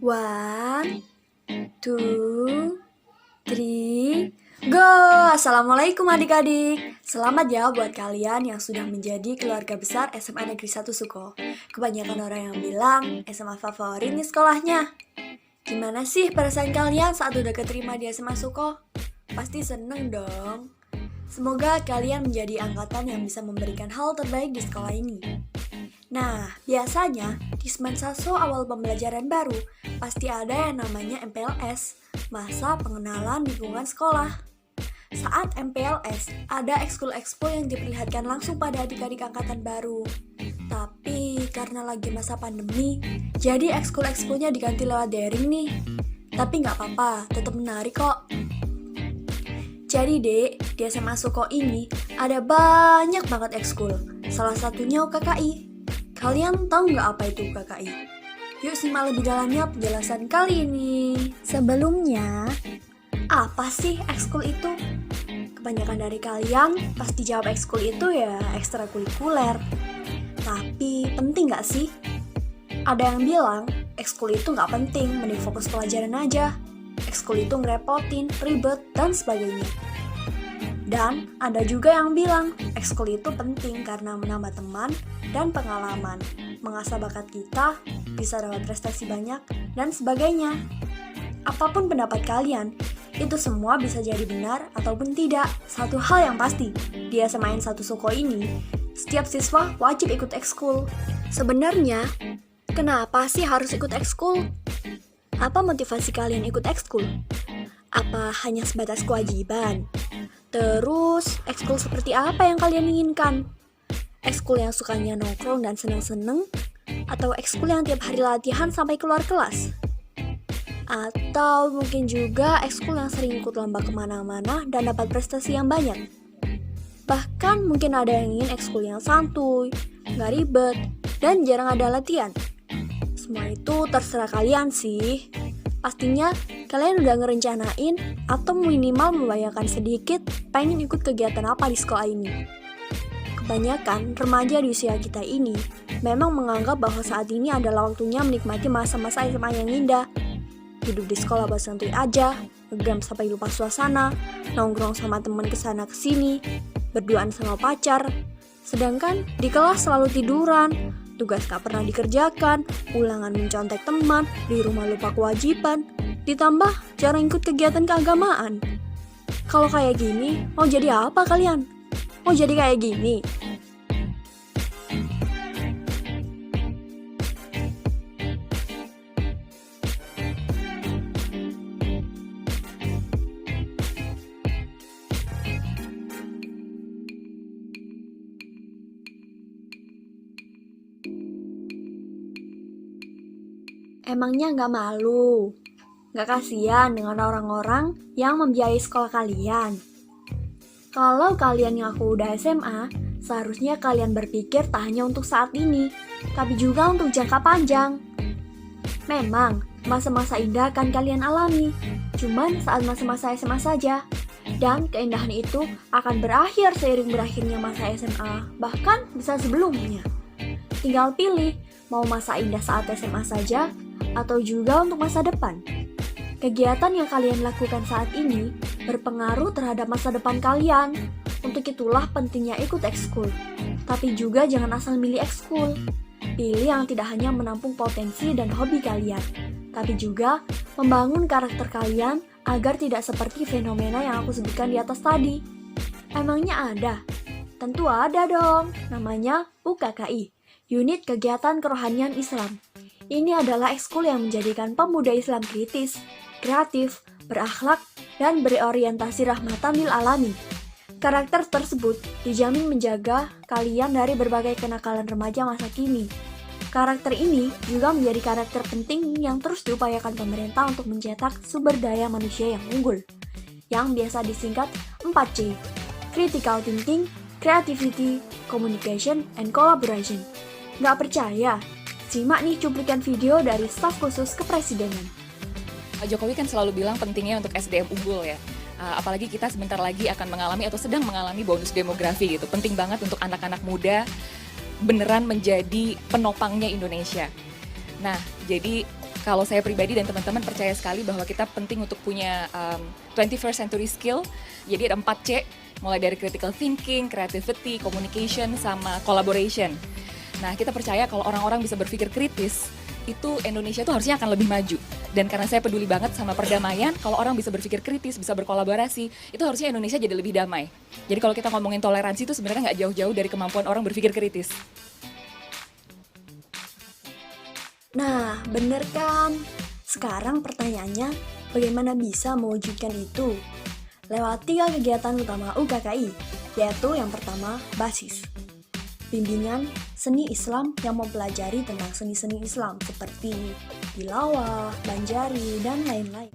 One, two, three, go! Assalamualaikum adik-adik. Selamat ya buat kalian yang sudah menjadi keluarga besar SMA Negeri 1 Suko. Kebanyakan orang yang bilang SMA favorit nih sekolahnya. Gimana sih perasaan kalian saat udah keterima di SMA Suko? Pasti seneng dong. Semoga kalian menjadi angkatan yang bisa memberikan hal terbaik di sekolah ini. Nah, biasanya di semester 1 awal pembelajaran baru pasti ada yang namanya MPLS, masa pengenalan lingkungan sekolah. Saat MPLS, ada ekskul expo yang diperlihatkan langsung pada adik-adik angkatan baru. Tapi karena lagi masa pandemi, jadi ekskul expo-nya diganti lewat daring nih. Tapi nggak apa-apa, tetap menarik kok. Jadi dek, di SMA Suko ini ada banyak banget ekskul, salah satunya UKKI. Kalian tahu nggak apa itu UKKI? Yuk simak lebih dalamnya penjelasan kali ini. Sebelumnya, apa sih ekskul itu? Kebanyakan dari kalian pasti jawab ekskul itu ya ekstrakurikuler. Tapi penting nggak sih? Ada yang bilang ekskul itu nggak penting, mending fokus pelajaran aja. Ekskul itu ngerepotin, ribet, dan sebagainya. Dan ada juga yang bilang ekskul itu penting karena menambah teman dan pengalaman, mengasah bakat kita, bisa dapat prestasi banyak, dan sebagainya. Apapun pendapat kalian, itu semua bisa jadi benar ataupun tidak. Satu hal yang pasti, di SMA 1 Suko ini, setiap siswa wajib ikut ekskul. Sebenarnya, kenapa sih harus ikut ekskul? Apa motivasi kalian ikut ekskul? Apa hanya sebatas kewajiban? Terus, ekskul seperti apa yang kalian inginkan? Ekskul yang sukanya nongkrong dan seneng-seneng? Atau ekskul yang tiap hari latihan sampai keluar kelas? Atau mungkin juga ekskul yang sering ikut lomba kemana-mana dan dapat prestasi yang banyak? Bahkan mungkin ada yang ingin ekskul yang santuy, gak ribet, dan jarang ada latihan. Semua itu terserah kalian sih. Pastinya kalian udah ngerencanain atau minimal membayangkan sedikit pengen ikut kegiatan apa di sekolah ini. Kebanyakan remaja di usia kita ini memang menganggap bahwa saat ini adalah waktunya menikmati masa-masa SMA yang indah. Hidup di sekolah buat santuy aja, ngegame sampai lupa suasana, nongkrong sama teman kesana kesini, berduaan sama pacar. Sedangkan di kelas selalu tiduran, tugas gak pernah dikerjakan, ulangan mencontek teman, di rumah lupa kewajiban, ditambah jarang ikut kegiatan keagamaan. Kalau kayak gini, mau jadi apa kalian? Mau jadi kayak gini? Emangnya nggak malu? Nggak kasihan dengan orang-orang yang membiayai sekolah kalian? Kalau kalian ngaku udah SMA, seharusnya kalian berpikir tak hanya untuk saat ini, tapi juga untuk jangka panjang. Memang, masa-masa indah akan kalian alami, cuman saat masa-masa SMA saja. Dan keindahan itu akan berakhir seiring berakhirnya masa SMA, bahkan bisa sebelumnya. Tinggal pilih, mau masa indah saat SMA saja, atau juga untuk masa depan. Kegiatan yang kalian lakukan saat ini berpengaruh terhadap masa depan kalian. Untuk itulah pentingnya ikut ekskul. Tapi juga jangan asal milih ekskul. Pilih yang tidak hanya menampung potensi dan hobi kalian, tapi juga membangun karakter kalian agar tidak seperti fenomena yang aku sebutkan di atas tadi. Emangnya ada? Tentu ada dong. Namanya UKKI, Unit Kegiatan Kerohanian Islam. Ini adalah ekskul yang menjadikan pemuda Islam kritis, kreatif, berakhlak, dan berorientasi rahmatan lil alamin. Karakter tersebut dijamin menjaga kalian dari berbagai kenakalan remaja masa kini. Karakter ini juga menjadi karakter penting yang terus diupayakan pemerintah untuk mencetak sumber daya manusia yang unggul, yang biasa disingkat 4C: Critical Thinking, Creativity, Communication, and Collaboration. Nggak percaya? Simak nih cuplikan video dari staf khusus kepresidenan. Pak Jokowi kan selalu bilang pentingnya untuk SDM unggul ya. Apalagi kita sebentar lagi akan mengalami atau sedang mengalami bonus demografi gitu. Penting banget untuk anak-anak muda beneran menjadi penopangnya Indonesia. Nah, jadi Kalau saya pribadi dan teman-teman percaya sekali bahwa kita penting untuk punya 21st century skill. Jadi ada 4C, mulai dari critical thinking, creativity, communication, sama collaboration. Nah, kita percaya kalau orang-orang bisa berpikir kritis, itu Indonesia tuh harusnya akan lebih maju. Dan karena saya peduli banget sama perdamaian, kalau orang bisa berpikir kritis, bisa berkolaborasi, itu harusnya Indonesia jadi lebih damai. Jadi kalau kita ngomongin toleransi itu sebenarnya nggak jauh-jauh dari kemampuan orang berpikir kritis. Nah, bener kan? Sekarang pertanyaannya, bagaimana bisa mewujudkan itu? Lewat 3 kegiatan utama UKKI, yaitu yang pertama, BASIS. Bimbingan seni Islam yang mempelajari tentang seni-seni Islam seperti tilawah, banjari, dan lain-lain.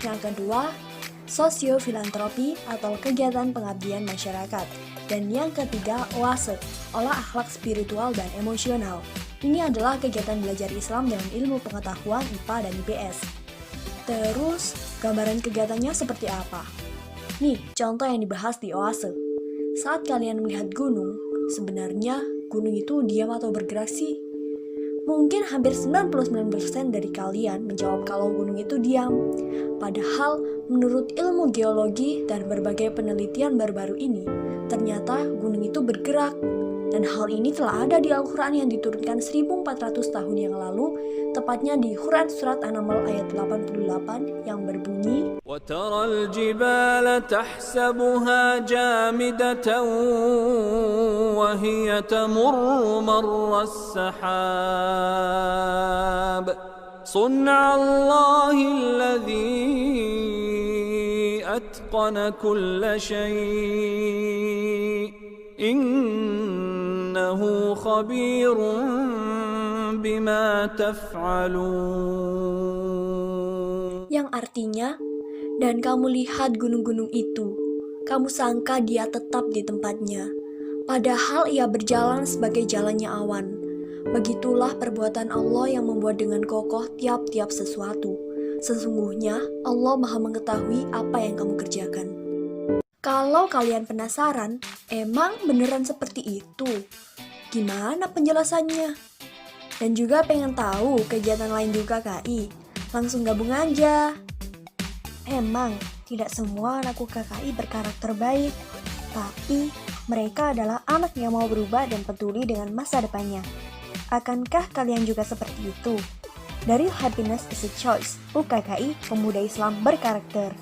Yang kedua, sosiofilantropi atau kegiatan pengabdian masyarakat. Dan yang ketiga, OASE, olah akhlak spiritual dan emosional. Ini adalah kegiatan belajar Islam dengan ilmu pengetahuan IPA dan IPS. Terus, gambaran kegiatannya seperti apa? Nih, contoh yang dibahas di OASE. Saat kalian melihat gunung, sebenarnya gunung itu diam atau bergerak sih? Mungkin hampir 99% dari kalian menjawab kalau gunung itu diam. Padahal, menurut ilmu geologi dan berbagai penelitian baru-baru ini, ternyata gunung itu bergerak. Dan hal ini telah ada di Al-Quran yang diturunkan 1400 tahun yang lalu, tepatnya di Quran Surat An-Naml ayat 88 yang berbunyi, وَتَرَى الْجِبَالَ تَحْسَبُهَا جَامِدَةً وَهِيَ تَمُرُّ مَرَّ السَّحَابِ صُنْعَ اللَّهِ الَّذِي أَتْقَنَ كُلَّ شَيْءٍ إِنَّهُ خَبِيرٌ بِمَا تَفْعَلُونَ. yang artinya, dan kamu lihat gunung-gunung itu, kamu sangka dia tetap di tempatnya, padahal ia berjalan sebagai jalannya awan. Begitulah perbuatan Allah yang membuat dengan kokoh tiap-tiap sesuatu. Sesungguhnya Allah Maha mengetahui apa yang kamu kerjakan. Kalau kalian penasaran, emang beneran seperti itu? Gimana penjelasannya? Dan juga pengen tahu kegiatan lain di UKKI? Langsung gabung aja. Emang tidak semua anak UKKI berkarakter baik, tapi mereka adalah anak yang mau berubah dan peduli dengan masa depannya. Akankah kalian juga seperti itu? Dari Happiness is a Choice, UKKI Pemuda Islam Berkarakter.